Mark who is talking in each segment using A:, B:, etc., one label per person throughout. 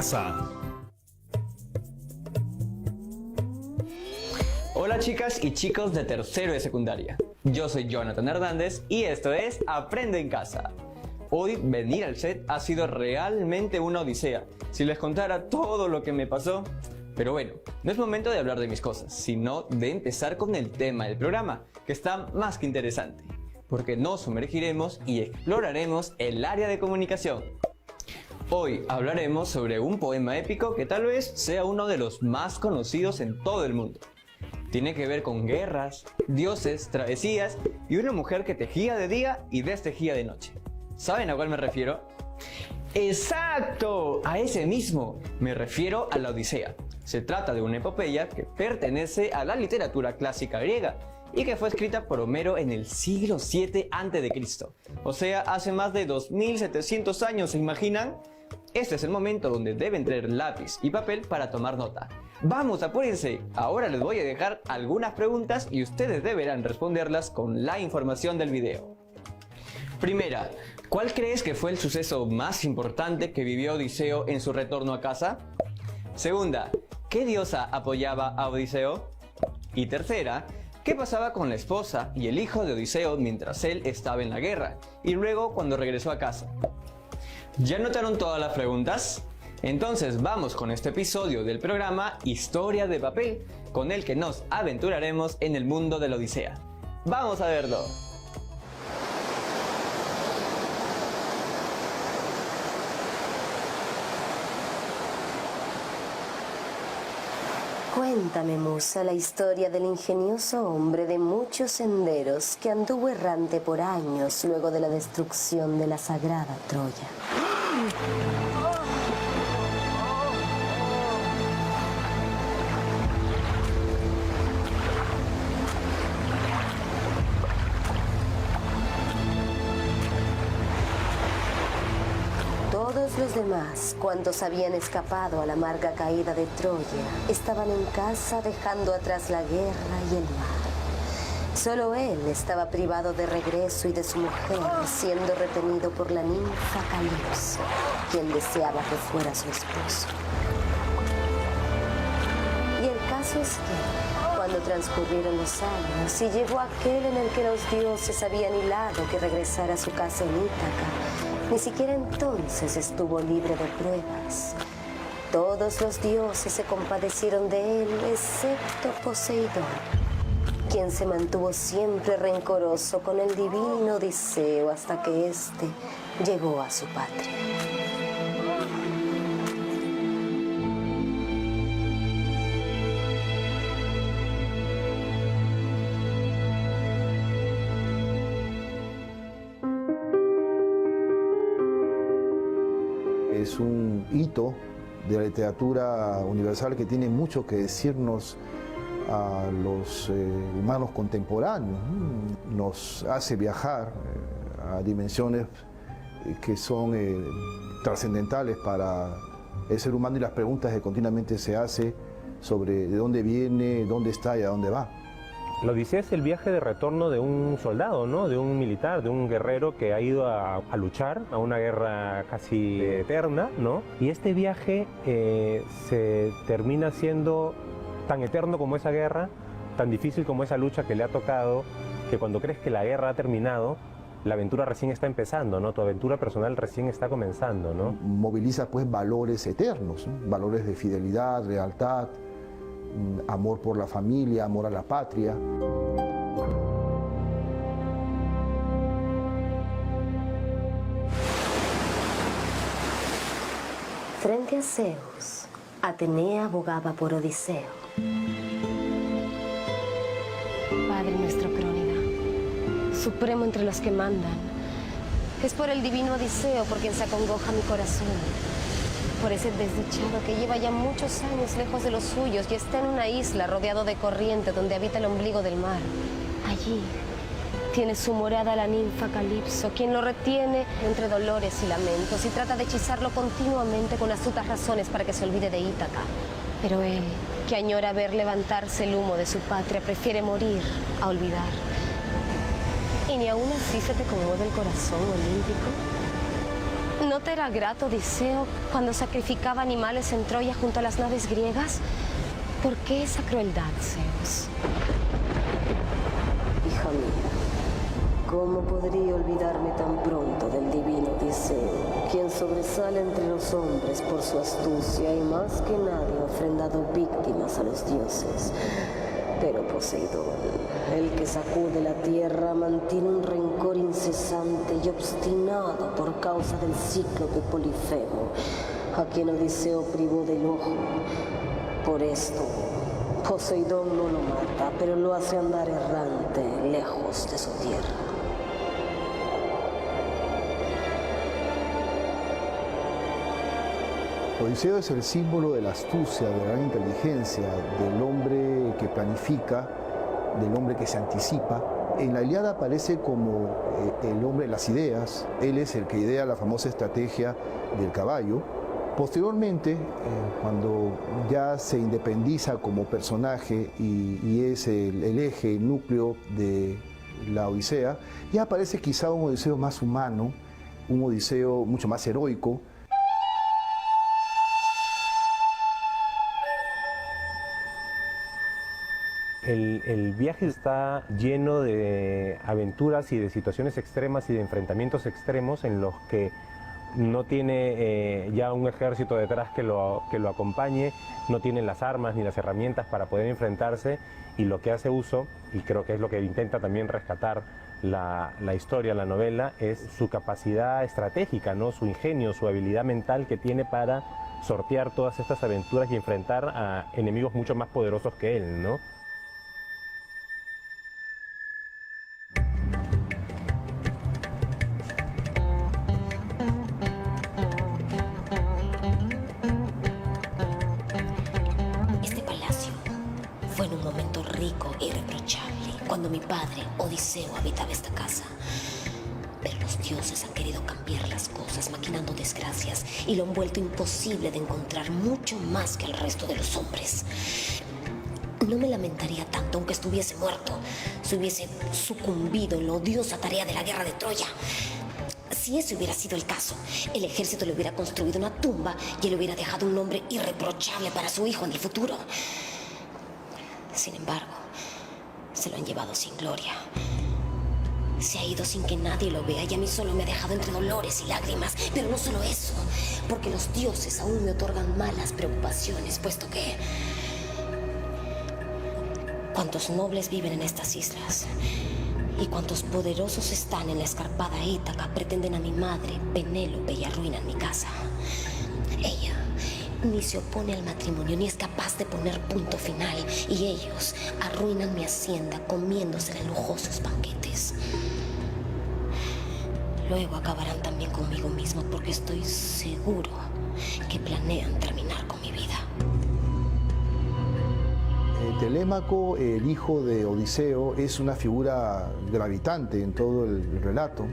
A: casa.
B: Hola chicas y chicos de tercero de secundaria. Yo soy Jonathan Hernández y esto es Aprende en Casa. Hoy venir al set ha sido realmente una odisea. Si les contara todo lo que me pasó. Pero bueno, no es momento de hablar de mis cosas, sino de empezar con el tema del programa, que está más que interesante. Porque nos sumergiremos y exploraremos el área de comunicación. Hoy hablaremos sobre un poema épico que tal vez sea uno de los más conocidos en todo el mundo. Tiene que ver con guerras, dioses, travesías y una mujer que tejía de día y destejía de noche. ¿Saben a cuál me refiero? ¡Exacto! A ese mismo. Me refiero a la Odisea. Se trata de una epopeya que pertenece a la literatura clásica griega y que fue escrita por Homero en el siglo VII a.C. O sea, hace más de 2700 años, ¿se imaginan? Este es el momento donde deben traer lápiz y papel para tomar nota. ¡Vamos, apúrense! Ahora les voy a dejar algunas preguntas y ustedes deberán responderlas con la información del video. Primera, ¿cuál crees que fue el suceso más importante que vivió Odiseo en su retorno a casa? Segunda, ¿qué diosa apoyaba a Odiseo? Y tercera, ¿qué pasaba con la esposa y el hijo de Odiseo mientras él estaba en la guerra y luego cuando regresó a casa? ¿Ya notaron todas las preguntas? Entonces vamos con este episodio del programa Historia de Papel, con el que nos aventuraremos en el mundo de la Odisea. ¡Vamos a verlo!
C: Cuéntame, musa, la historia del ingenioso hombre de muchos senderos que anduvo errante por años luego de la destrucción de la sagrada Troya. Todos los demás, cuantos habían escapado a la amarga caída de Troya, estaban en casa dejando atrás la guerra y el mar. Solo él estaba privado de regreso y de su mujer, siendo retenido por la ninfa Calipso, quien deseaba que fuera su esposo. Y el caso es que, cuando transcurrieron los años y llegó aquel en el que los dioses habían hilado que regresara a su casa en Ítaca, ni siquiera entonces estuvo libre de pruebas. Todos los dioses se compadecieron de él, excepto Poseidón, quien se mantuvo siempre rencoroso con el divino Odiseo hasta que éste llegó a su patria.
D: Es un hito de la literatura universal que tiene mucho que decirnos a los humanos contemporáneos. Nos hace viajar a dimensiones que son trascendentales para el ser humano y las preguntas que continuamente se hace sobre de dónde viene, dónde está y a dónde va.
E: La Odisea es el viaje de retorno de un soldado, ¿no? De un militar, de un guerrero que ha ido a luchar a una guerra casi eterna, ¿no? Y este viaje se termina siendo tan eterno como esa guerra, tan difícil como esa lucha que le ha tocado, que cuando crees que la guerra ha terminado, la aventura recién está empezando, ¿no? Tu aventura personal recién está comenzando, ¿no?
D: Moviliza pues valores eternos, ¿no? Valores de fidelidad, lealtad, amor por la familia, amor a la patria.
C: Frente a Zeus, Atenea abogaba por Odiseo. Padre nuestro Crónida, supremo entre los que mandan, es por el divino Odiseo por quien se acongoja mi corazón. Por ese desdichado que lleva ya muchos años lejos de los suyos y está en una isla rodeado de corriente donde habita el ombligo del mar. Allí tiene su morada la ninfa Calipso, quien lo retiene entre dolores y lamentos y trata de hechizarlo continuamente con astutas razones para que se olvide de Ítaca. Pero él, que añora ver levantarse el humo de su patria, prefiere morir a olvidar. ¿Y ni aún así se te conmueve el corazón olímpico? ¿No te era grato, Odiseo, cuando sacrificaba animales en Troya junto a las naves griegas? ¿Por qué esa crueldad, Zeus?
A: Hija mía, ¿cómo podría olvidarme tan pronto del divino Odiseo, quien sobresale entre los hombres por su astucia y más que nadie ha ofrendado víctimas a los dioses? Pero Poseidón, el que sacude la tierra, mantiene un rencor incesante y obstinado por causa del cíclope Polifemo, a quien Odiseo privó del ojo. Por esto, Poseidón no lo mata, pero lo hace andar errante, lejos de su tierra.
D: Odiseo es el símbolo de la astucia, de la gran inteligencia, del hombre que planifica, del hombre que se anticipa. En la Ilíada aparece como el hombre de las ideas. Él es el que idea la famosa estrategia del caballo. Posteriormente, cuando ya se independiza como personaje y es el eje, el núcleo de la Odisea, ya aparece quizá un Odiseo más humano, un Odiseo mucho más heroico.
E: El viaje está lleno de aventuras y de situaciones extremas y de enfrentamientos extremos en los que no tiene ya un ejército detrás que lo acompañe, no tiene las armas ni las herramientas para poder enfrentarse, y lo que hace uso, y creo que es lo que intenta también rescatar la historia, la novela, es su capacidad estratégica, ¿no? Su ingenio, su habilidad mental que tiene para sortear todas estas aventuras y enfrentar a enemigos mucho más poderosos que él, ¿no?
A: Fue en un momento rico e irreprochable, cuando mi padre, Odiseo, habitaba esta casa. Pero los dioses han querido cambiar las cosas, maquinando desgracias, y lo han vuelto imposible de encontrar mucho más que el resto de los hombres. No me lamentaría tanto aunque estuviese muerto, si hubiese sucumbido en la odiosa tarea de la guerra de Troya. Si ese hubiera sido el caso, el ejército le hubiera construido una tumba y él hubiera dejado un nombre irreprochable para su hijo en el futuro. Sin embargo, se lo han llevado sin gloria. Se ha ido sin que nadie lo vea y a mí solo me ha dejado entre dolores y lágrimas. Pero no solo eso, porque los dioses aún me otorgan malas preocupaciones, puesto que cuantos nobles viven en estas islas y cuantos poderosos están en la escarpada Ítaca pretenden a mi madre, Penélope, y arruinan mi casa. Ella ni se opone al matrimonio, ni es capaz de poner punto final. Y ellos arruinan mi hacienda comiéndosela en lujosos banquetes. Luego acabarán también conmigo mismo, porque estoy seguro que planean terminar con mi vida.
D: Telémaco, el hijo de Odiseo, es una figura gravitante en todo el relato.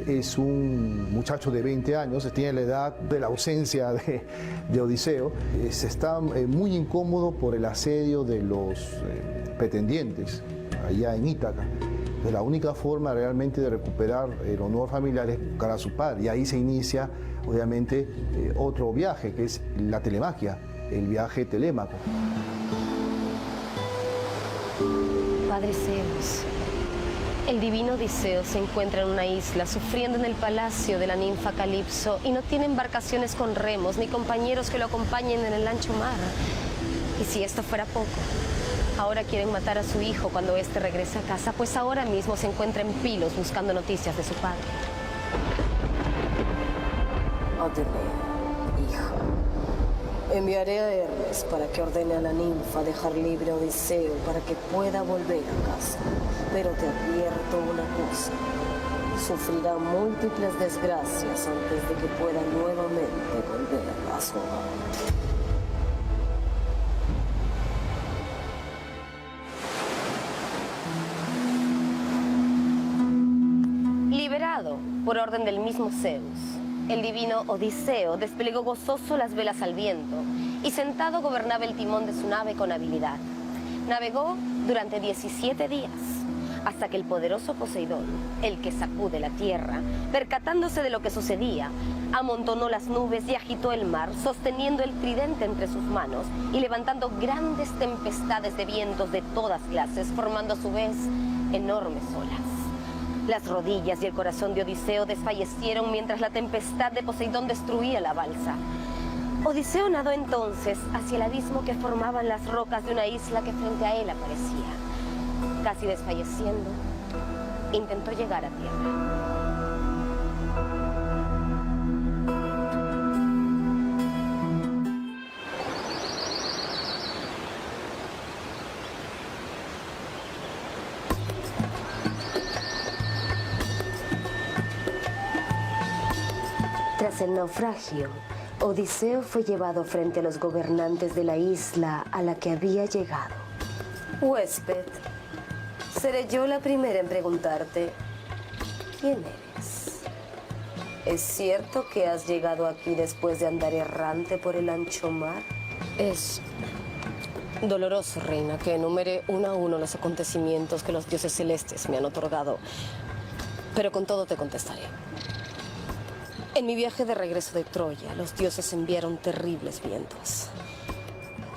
D: Es un muchacho de 20 años, tiene la edad de la ausencia de Odiseo. Está muy incómodo por el asedio de los pretendientes allá en Ítaca. La única forma realmente de recuperar el honor familiar es buscar a su padre. Y ahí se inicia, obviamente, otro viaje, que es la telemaquia, el viaje Telémaco.
C: Padre Zeus, el divino Odiseo se encuentra en una isla sufriendo en el palacio de la ninfa Calipso y no tiene embarcaciones con remos ni compañeros que lo acompañen en el ancho mar. Y si esto fuera poco, ahora quieren matar a su hijo cuando éste regrese a casa, pues ahora mismo se encuentra en Pilos buscando noticias de su padre.
A: Óyeme, hija. Enviaré a Hermes para que ordene a la ninfa dejar libre a Odiseo para que pueda volver a casa. Pero te advierto una cosa. Sufrirá múltiples desgracias antes de que pueda nuevamente volver a su hogar.
C: Liberado por orden del mismo Zeus, el divino Odiseo desplegó gozoso las velas al viento y sentado gobernaba el timón de su nave con habilidad. Navegó durante 17 días, hasta que el poderoso Poseidón, el que sacude la tierra, percatándose de lo que sucedía, amontonó las nubes y agitó el mar, sosteniendo el tridente entre sus manos y levantando grandes tempestades de vientos de todas clases, formando a su vez enormes olas. Las rodillas y el corazón de Odiseo desfallecieron mientras la tempestad de Poseidón destruía la balsa. Odiseo nadó entonces hacia el abismo que formaban las rocas de una isla que frente a él aparecía. Casi desfalleciendo, intentó llegar a tierra. Tras el naufragio, Odiseo fue llevado frente a los gobernantes de la isla a la que había llegado. Huésped, seré yo la primera en preguntarte, ¿quién eres? ¿Es cierto que has llegado aquí después de andar errante por el ancho mar? Es doloroso, reina, que enumere uno a uno los acontecimientos que los dioses celestes me han otorgado, pero con todo te contestaré. En mi viaje de regreso de Troya, los dioses enviaron terribles vientos.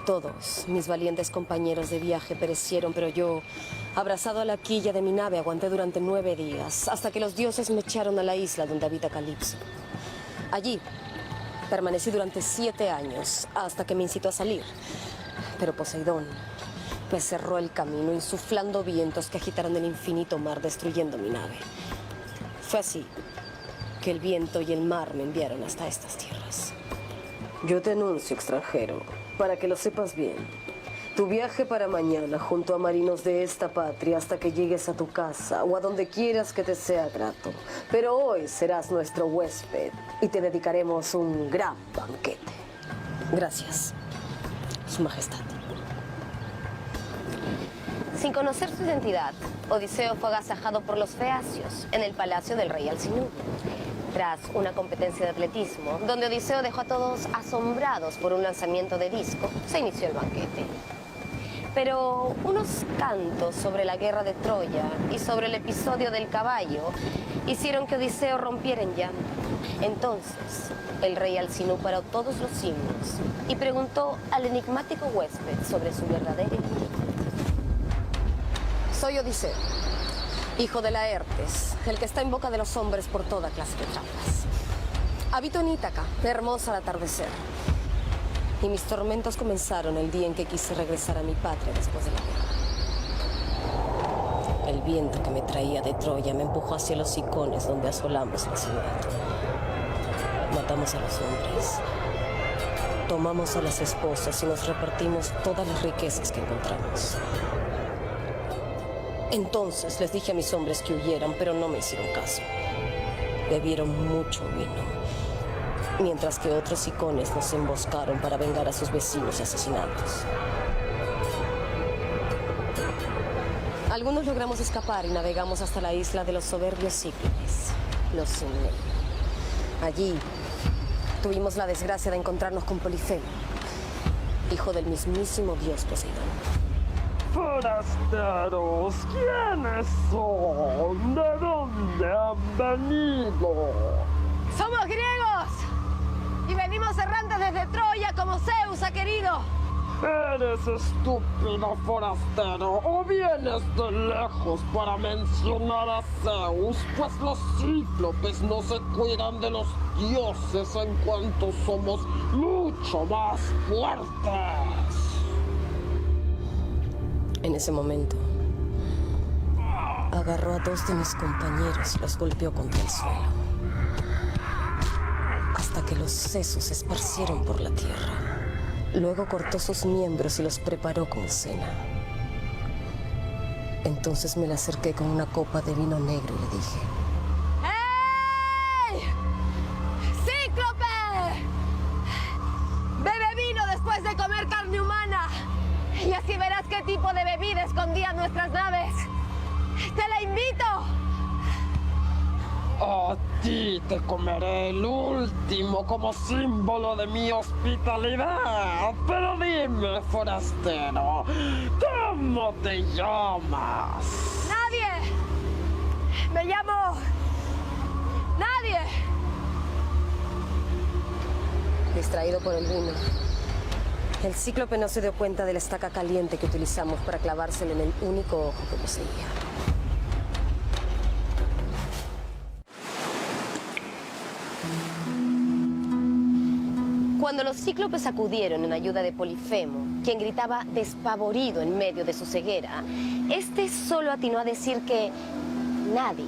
C: Todos mis valientes compañeros de viaje perecieron, pero yo, abrazado a la quilla de mi nave, aguanté durante 9 días, hasta que los dioses me echaron a la isla donde habita Calipso. Allí permanecí durante 7 años, hasta que me incitó a salir. Pero Poseidón me cerró el camino, insuflando vientos que agitaron el infinito mar, destruyendo mi nave. Fue así que el viento y el mar me enviaron hasta estas tierras. Yo te anuncio, extranjero, para que lo sepas bien. Tu viaje para mañana junto a marinos de esta patria hasta que llegues a tu casa o a donde quieras que te sea grato. Pero hoy serás nuestro huésped y te dedicaremos un gran banquete. Gracias, Su Majestad. Sin conocer su identidad, Odiseo fue agasajado por los feacios en el palacio del rey Alcinous. Tras una competencia de atletismo, donde Odiseo dejó a todos asombrados por un lanzamiento de disco, se inició el banquete. Pero unos cantos sobre la guerra de Troya y sobre el episodio del caballo hicieron que Odiseo rompiera en llanto. Entonces, el rey Alcinous paró todos los himnos y preguntó al enigmático huésped sobre su verdadera identidad. Soy Odiseo, hijo de Laertes, el que está en boca de los hombres por toda clase de trampas. Habito en Ítaca, hermosa al atardecer. Y mis tormentos comenzaron el día en que quise regresar a mi patria después de la guerra. El viento que me traía de Troya me empujó hacia los Cicones, donde asolamos la ciudad. Matamos a los hombres, tomamos a las esposas y nos repartimos todas las riquezas que encontramos. Entonces les dije a mis hombres que huyeran, pero no me hicieron caso. Bebieron mucho vino, mientras que otros Cicones nos emboscaron para vengar a sus vecinos asesinados. Algunos logramos escapar y navegamos hasta la isla de los soberbios cíclopes, los Cimne. Allí tuvimos la desgracia de encontrarnos con Polifemo, hijo del mismísimo dios Poseidón.
F: Forasteros, ¿quiénes son? ¿De dónde han venido?
C: ¡Somos griegos! Y venimos errantes desde Troya como Zeus ha querido.
F: ¿Eres estúpido forastero o vienes de lejos para mencionar a Zeus? Pues los cíclopes no se cuidan de los dioses en cuanto somos mucho más fuertes.
C: En ese momento, agarró a 2 de mis compañeros y los golpeó contra el suelo, hasta que los sesos se esparcieron por la tierra. Luego cortó sus miembros y los preparó como cena. Entonces me le acerqué con una copa de vino negro y le dije: ¡Hey! ¡Cíclope! ¡Bebe vino después de comer carne humana! Y así verás qué tipo de bebida escondían nuestras naves. ¡Te la invito!
F: A ti te comeré el último como símbolo de mi hospitalidad. Pero dime, forastero, ¿cómo te llamas?
C: ¡Nadie! Me llamo... ¡Nadie! Distraído por el vino, el cíclope no se dio cuenta de la estaca caliente que utilizamos para clavársela en el único ojo que poseía. Cuando los cíclopes acudieron en ayuda de Polifemo, quien gritaba despavorido en medio de su ceguera, este solo atinó a decir que nadie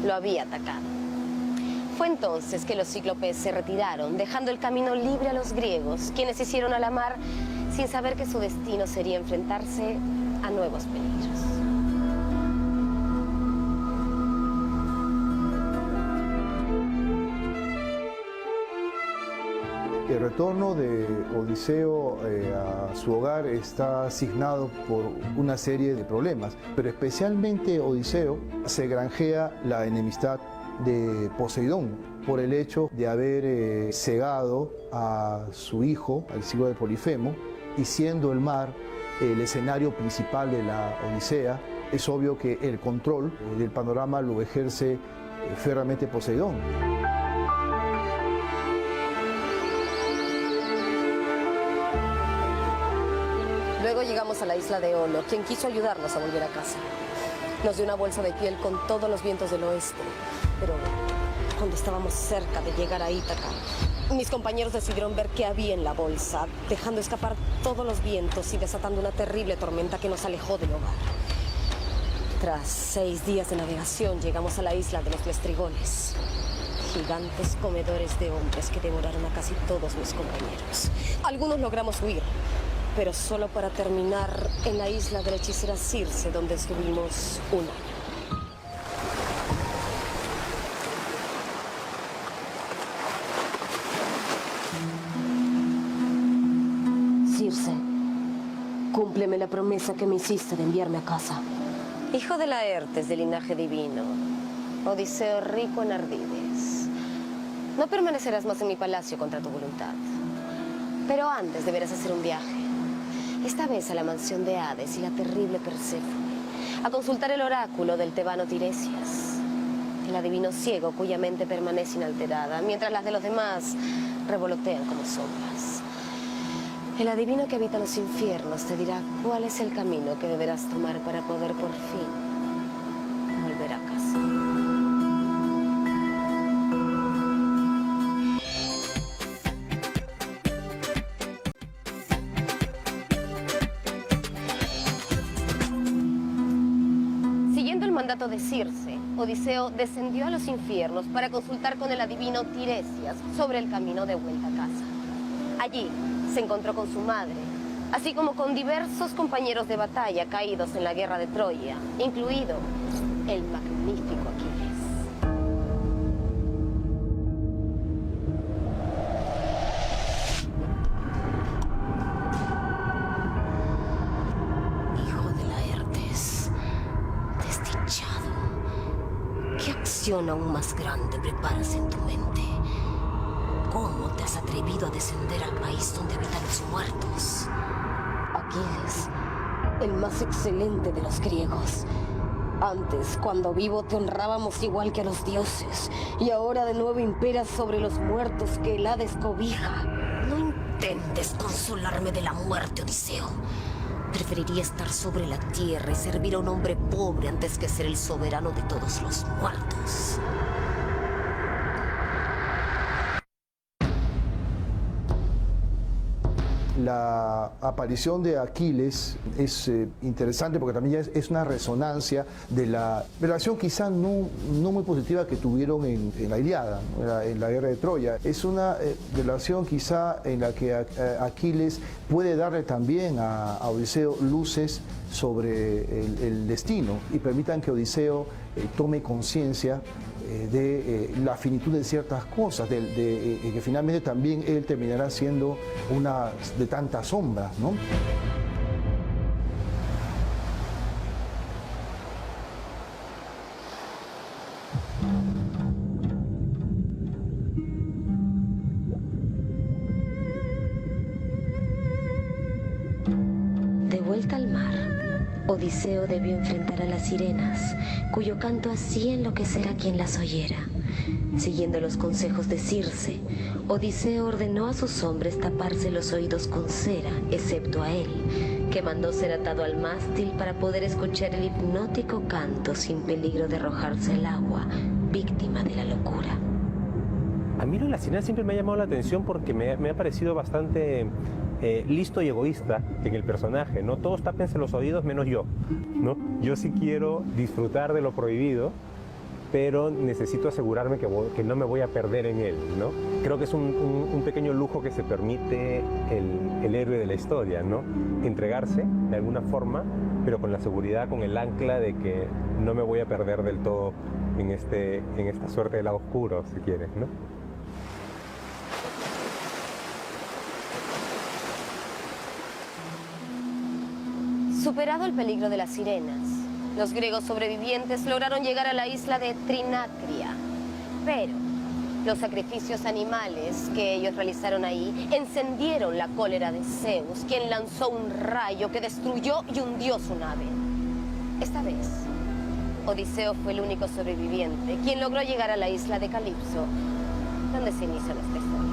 C: lo había atacado. Fue entonces que los cíclopes se retiraron, dejando el camino libre a los griegos, quienes se hicieron a la mar sin saber que su destino sería enfrentarse a nuevos peligros.
D: El retorno de Odiseo a su hogar está asignado por una serie de problemas, pero especialmente Odiseo se granjea la enemistad de Poseidón por el hecho de haber cegado a su hijo, al hijo de Polifemo, y siendo el mar el escenario principal de la Odisea, es obvio que el control del panorama lo ejerce férreamente Poseidón.
C: Luego llegamos a la isla de Olo, quien quiso ayudarnos a volver a casa. Nos dio una bolsa de piel con todos los vientos del oeste, pero cuando estábamos cerca de llegar a Ítaca, mis compañeros decidieron ver qué había en la bolsa, dejando escapar todos los vientos y desatando una terrible tormenta que nos alejó del hogar. Tras 6 días de navegación, llegamos a la isla de los Lestrigones, gigantes comedores de hombres que devoraron a casi todos mis compañeros. Algunos logramos huir, pero solo para terminar en la isla de la hechicera Circe, donde estuvimos un año. Circe, cúmpleme la promesa que me hiciste de enviarme a casa. Hijo de Laertes, de linaje divino, Odiseo rico en ardides, no permanecerás más en mi palacio contra tu voluntad. Pero antes deberás hacer un viaje. Esta vez a la mansión de Hades y la terrible Perséfone, a consultar el oráculo del tebano Tiresias, el adivino ciego cuya mente permanece inalterada, mientras las de los demás revolotean como sombras. El adivino que habita los infiernos te dirá cuál es el camino que deberás tomar para poder por fin volver a casa. De Circe, Odiseo descendió a los infiernos para consultar con el adivino Tiresias sobre el camino de vuelta a casa. Allí se encontró con su madre, así como con diversos compañeros de batalla caídos en la guerra de Troya, incluido el magnífico Aquiles. Aún más grande preparas en tu mente. ¿Cómo te has atrevido a descender al país donde habitan los muertos? Aquiles, el más excelente de los griegos. Antes, cuando vivo, te honrábamos igual que a los dioses, y ahora de nuevo imperas sobre los muertos que el Hades cobija. No intentes consolarme de la muerte, Odiseo. Preferiría estar sobre la tierra y servir a un hombre pobre antes que ser el soberano de todos los muertos.
D: La aparición de Aquiles es interesante porque también es una resonancia de la relación quizá no muy positiva que tuvieron en la Ilíada, ¿no? en la guerra de Troya. Es una relación quizá en la que Aquiles puede darle también a Odiseo luces sobre el destino y permitan que Odiseo tome conciencia de la finitud de ciertas cosas, que finalmente también él terminará siendo una de tantas sombras, ¿no?
C: De vuelta al mar,
A: Odiseo debió enfrentar a las sirenas, cuyo canto hacía enloquecer a quien las oyera. Siguiendo los consejos de Circe, Odiseo ordenó a sus hombres taparse los oídos con cera, excepto a él, que mandó ser atado al mástil para poder escuchar el hipnótico canto sin peligro de arrojarse al agua, víctima de la locura.
E: A mí lo de la sirena siempre me ha llamado la atención porque me ha parecido bastante listo y egoísta en el personaje, ¿no? Todos tápense los oídos menos yo, ¿no? Yo sí quiero disfrutar de lo prohibido, pero necesito asegurarme que no me voy a perder en él, ¿no? Creo que es un pequeño lujo que se permite el héroe de la historia, ¿no? Entregarse de alguna forma, pero con la seguridad, con el ancla de que no me voy a perder del todo en esta suerte de lado oscuro, si quieres, ¿no?
C: Superado el peligro de las sirenas, los griegos sobrevivientes lograron llegar a la isla de Trinacria. Pero los sacrificios animales que ellos realizaron ahí encendieron la cólera de Zeus, quien lanzó un rayo que destruyó y hundió su nave. Esta vez, Odiseo fue el único sobreviviente, quien logró llegar a la isla de Calipso, donde se inicia nuestra historia.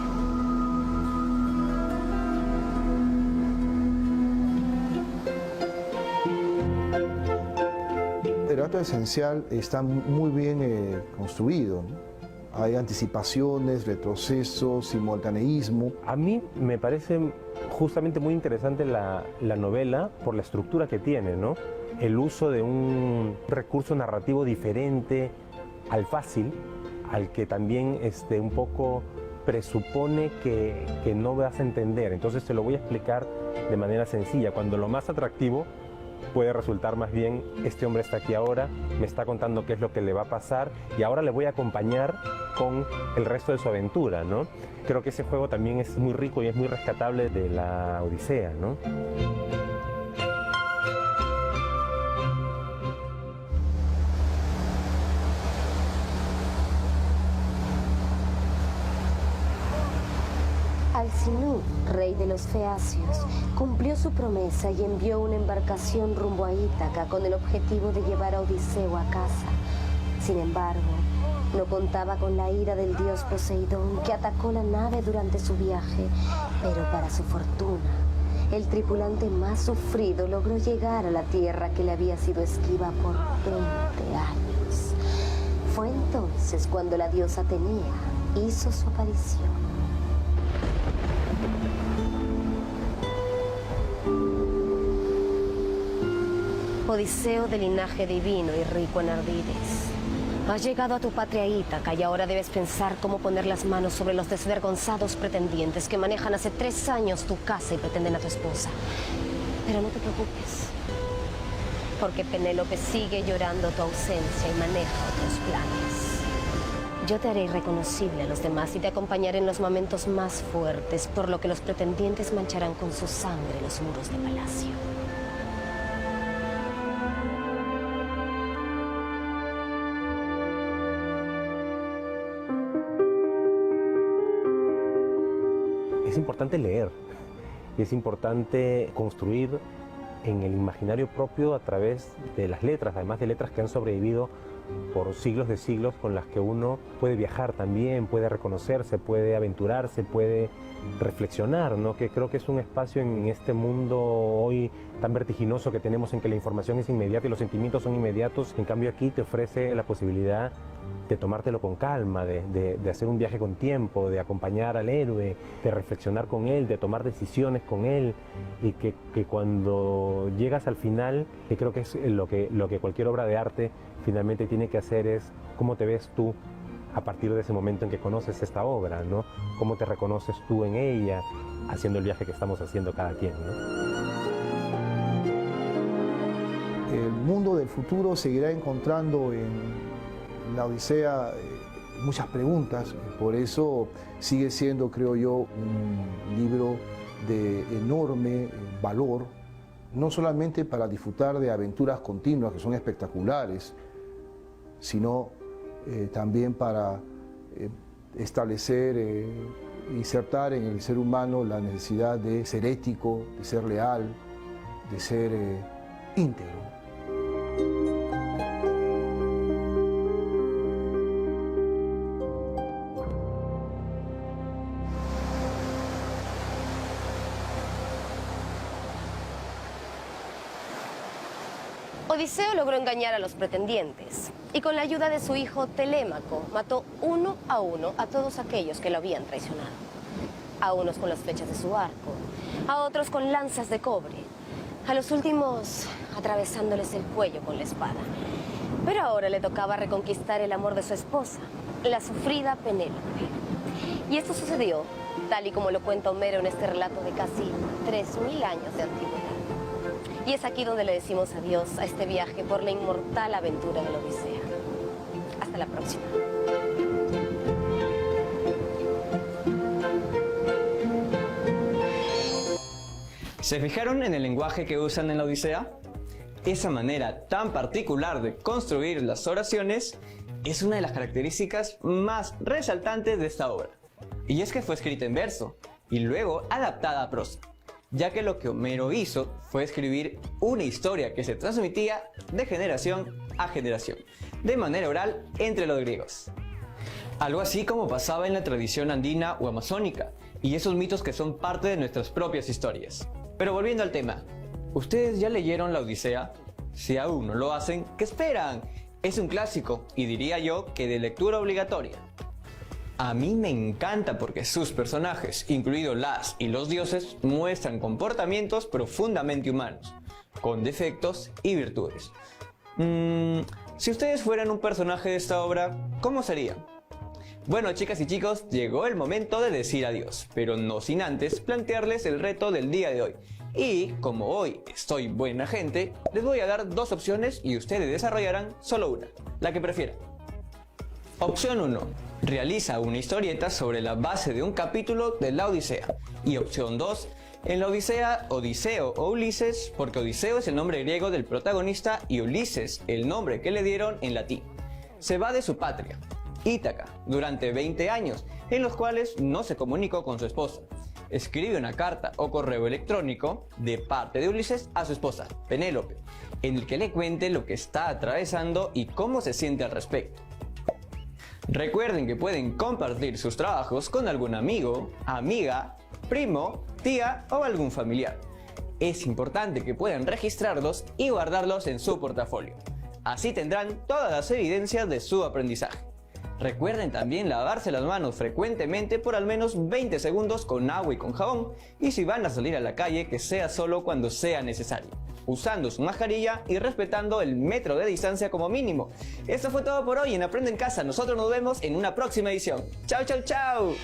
D: El relato esencial está muy bien construido, ¿no? Hay anticipaciones, retrocesos, simultaneísmo.
E: A mí me parece justamente muy interesante la novela por la estructura que tiene, ¿no? El uso de un recurso narrativo diferente al fácil, al que también un poco presupone que no vas a entender. Entonces te lo voy a explicar de manera sencilla, cuando lo más atractivo puede resultar más bien, este hombre está aquí ahora, me está contando qué es lo que le va a pasar y ahora le voy a acompañar con el resto de su aventura, ¿no? Creo que ese juego también es muy rico y es muy rescatable de la Odisea, ¿no?
A: Alcinous, rey de los feacios, cumplió su promesa y envió una embarcación rumbo a Ítaca con el objetivo de llevar a Odiseo a casa. Sin embargo, no contaba con la ira del dios Poseidón, que atacó la nave durante su viaje, pero para su fortuna, el tripulante más sufrido logró llegar a la tierra que le había sido esquiva por 20 años. Fue entonces cuando la diosa Atenea hizo su aparición. Odiseo de linaje divino y rico en ardides. Has llegado a tu patria Ítaca y ahora debes pensar cómo poner las manos sobre los desvergonzados pretendientes que manejan hace 3 años tu casa y pretenden a tu esposa. Pero no te preocupes, porque Penélope sigue llorando tu ausencia y maneja otros planes. Yo te haré irreconocible a los demás y te acompañaré en los momentos más fuertes, por lo que los pretendientes mancharán con su sangre los muros del palacio.
E: Es importante leer, es importante construir en el imaginario propio a través de las letras, además de letras que han sobrevivido por siglos de siglos, con las que uno puede viajar también, puede reconocerse, puede aventurarse, puede reflexionar, ¿no? Que creo que es un espacio en este mundo hoy tan vertiginoso que tenemos, en que la información es inmediata y los sentimientos son inmediatos. En cambio aquí te ofrece la posibilidad de tomártelo con calma, de hacer un viaje con tiempo, de acompañar al héroe, de reflexionar con él, de tomar decisiones con él, y que cuando llegas al final, que creo que es lo que cualquier obra de arte finalmente tiene que hacer, es cómo te ves tú a partir de ese momento en que conoces esta obra, ¿no? Cómo te reconoces tú en ella, haciendo el viaje que estamos haciendo cada quien, ¿no?
D: El mundo del futuro seguirá encontrando en la Odisea muchas preguntas, por eso sigue siendo, creo yo, un libro de enorme valor, no solamente para disfrutar de aventuras continuas que son espectaculares, sino también para establecer, insertar en el ser humano la necesidad de ser ético, de ser leal, de ser íntegro.
C: Odiseo logró engañar a los pretendientes y con la ayuda de su hijo Telémaco mató uno a todos aquellos que lo habían traicionado. A unos con las flechas de su arco, a otros con lanzas de cobre, a los últimos atravesándoles el cuello con la espada. Pero ahora le tocaba reconquistar el amor de su esposa, la sufrida Penélope. Y esto sucedió tal y como lo cuenta Homero en este relato de casi 3000 años de antigüedad. Y es aquí donde le decimos adiós a este viaje por la inmortal aventura de la Odisea. Hasta la próxima.
B: ¿Se fijaron en el lenguaje que usan en la Odisea? Esa manera tan particular de construir las oraciones es una de las características más resaltantes de esta obra. Y es que fue escrita en verso y luego adaptada a prosa, ya que lo que Homero hizo fue escribir una historia que se transmitía de generación a generación, de manera oral entre los griegos. Algo así como pasaba en la tradición andina o amazónica, y esos mitos que son parte de nuestras propias historias. Pero volviendo al tema, ¿ustedes ya leyeron la Odisea? Si aún no lo hacen, ¿qué esperan? Es un clásico, y diría yo que de lectura obligatoria. A mí me encanta porque sus personajes, incluidos las y los dioses, muestran comportamientos profundamente humanos, con defectos y virtudes. Si ustedes fueran un personaje de esta obra, ¿cómo serían? Bueno, chicas y chicos, llegó el momento de decir adiós, pero no sin antes plantearles el reto del día de hoy. Y como hoy estoy buena gente, les voy a dar dos opciones y ustedes desarrollarán solo una, la que prefieran. Opción 1. Realiza una historieta sobre la base de un capítulo de la Odisea. Y opción 2. En la Odisea, Odiseo o Ulises, porque Odiseo es el nombre griego del protagonista y Ulises el nombre que le dieron en latín. Se va de su patria, Ítaca, durante 20 años, en los cuales no se comunicó con su esposa. Escribe una carta o correo electrónico de parte de Ulises a su esposa, Penélope, en el que le cuente lo que está atravesando y cómo se siente al respecto. Recuerden que pueden compartir sus trabajos con algún amigo, amiga, primo, tía o algún familiar. Es importante que puedan registrarlos y guardarlos en su portafolio. Así tendrán todas las evidencias de su aprendizaje. Recuerden también lavarse las manos frecuentemente por al menos 20 segundos con agua y con jabón, y si van a salir a la calle que sea solo cuando sea necesario, usando su mascarilla y respetando el metro de distancia como mínimo. Esto fue todo por hoy en Aprende en Casa. Nosotros nos vemos en una próxima edición. ¡Chao, chao, chao!